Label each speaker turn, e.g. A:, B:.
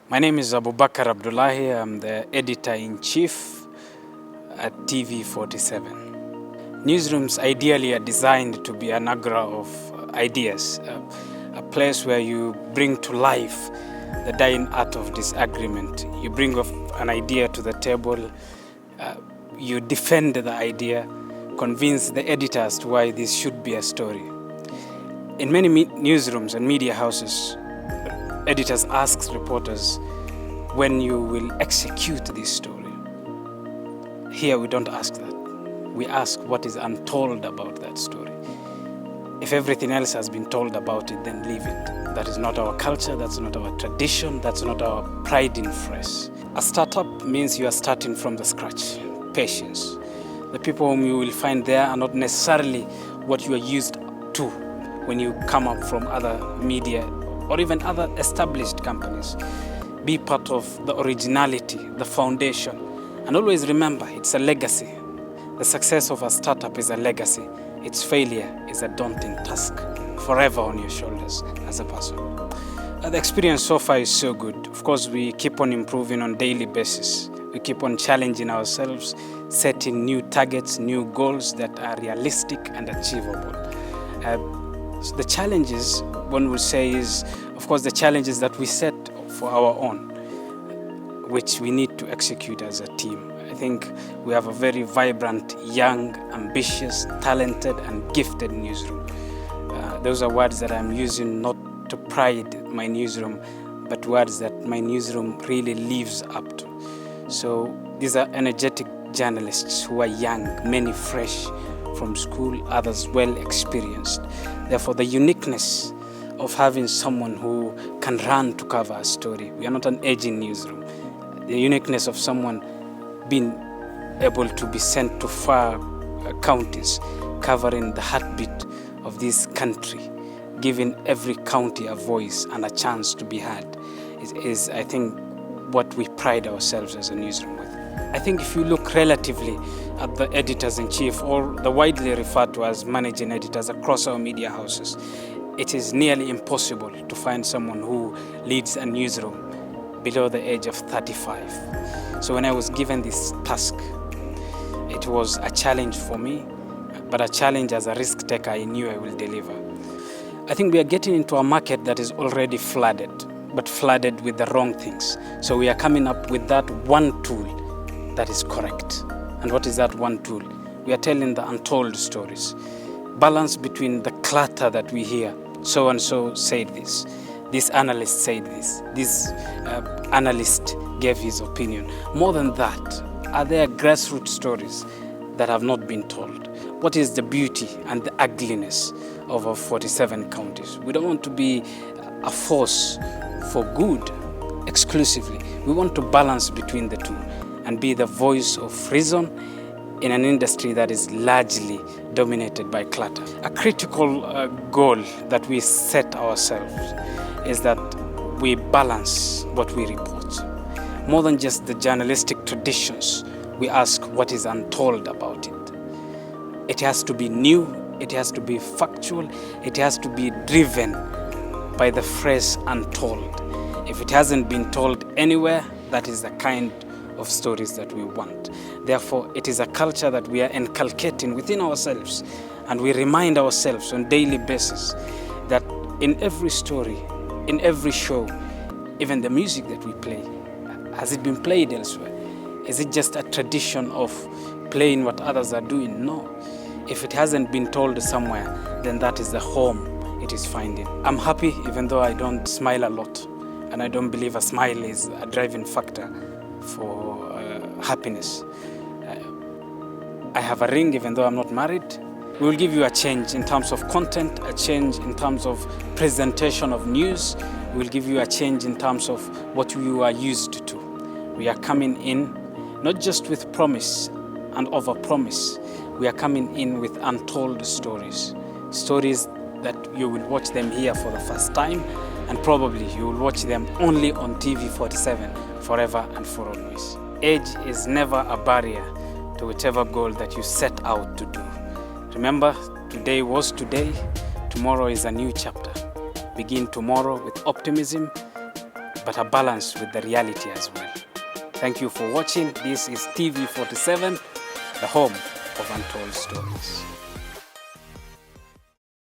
A: My name is Abubakar Abdullahi. I'm the editor-in-chief at tv47. Newsrooms ideally are designed to be an agora of ideas, a place where you bring to life the dying art of disagreement. You bring an idea to the table, you defend the idea, convince the editor as to why this should be a story. In many newsrooms and media houses, editors ask reporters when you will execute this story. Here we don't ask that. We ask what is untold about that story. If everything else has been told about it, then leave it. That is not our culture, that's not our tradition, that's not our pride in phrase. A startup means you are starting from the scratch. Patience. The people whom you will find there are not necessarily what you are used to when you come up from other media or even other established companies. Be part of the originality, the foundation. And always remember, it's a legacy. The success of a startup is a legacy. Its failure is a daunting task, forever on your shoulders as a person. The experience so far is so good. Of course, we keep on improving on a daily basis. We keep on challenging ourselves, setting new targets, new goals that are realistic and achievable. So the challenges, one would say, is, of course, the challenges that we set for our own, which we need to execute as a team. I think we have a very vibrant, young, ambitious, talented, and gifted newsroom. Those are words that I'm using not to pride my newsroom, but words that my newsroom really lives up to. So these are energetic journalists who are young, many fresh from school, others well experienced. Therefore, the uniqueness of having someone who can run to cover a story. We are not an aging newsroom. The uniqueness of someone being able to be sent to far counties, covering the heartbeat of this country, giving every county a voice and a chance to be heard, is I think, what we pride ourselves as a newsroom with. I think if you look relatively at the editors-in-chief, or the widely referred to as managing editors across our media houses, it is nearly impossible to find someone who leads a newsroom below the age of 35. So when I was given this task, it was a challenge for me, but a challenge as a risk taker I knew I will deliver. I think we are getting into a market that is already flooded, but flooded with the wrong things. So we are coming up with that one tool that is correct. And what is that one tool? We are telling the untold stories. Balance between the clutter that we hear. So-and-so said this analyst said this analyst gave his opinion. More than that, are there grassroots stories that have not been told? What is the beauty and the ugliness of our 47 counties? We don't want to be a force for good exclusively. We want to balance between the two and be the voice of reason in an industry that is largely dominated by clutter. A critical goal that we set ourselves is that we balance what we report. More than just the journalistic traditions, we ask what is untold about it. It has to be new, it has to be factual, it has to be driven by the phrase untold. If it hasn't been told anywhere, that is the kind of stories that we want. Therefore, it is a culture that we are inculcating within ourselves, and we remind ourselves on a daily basis that in every story, in every show, even the music that we play, has it been played elsewhere? Is it just a tradition of playing what others are doing? No. If it hasn't been told somewhere, then that is the home it is finding. I'm happy even though I don't smile a lot, and I don't believe a smile is a driving factor for happiness. I have a ring even though I'm not married. We will give you a change in terms of content, a change in terms of presentation of news. We will give you a change in terms of what you are used to. We are coming in not just with promise and over-promise. We are coming in with untold stories. Stories that you will watch them here for the first time, and probably you will watch them only on tv47 forever and for always. Age is never a barrier to whichever goal that you set out to do. Remember, today was today, tomorrow is a new chapter. Begin tomorrow with optimism, but a balance with the reality as well. Thank you for watching. This is TV47, the home of Untold Stories.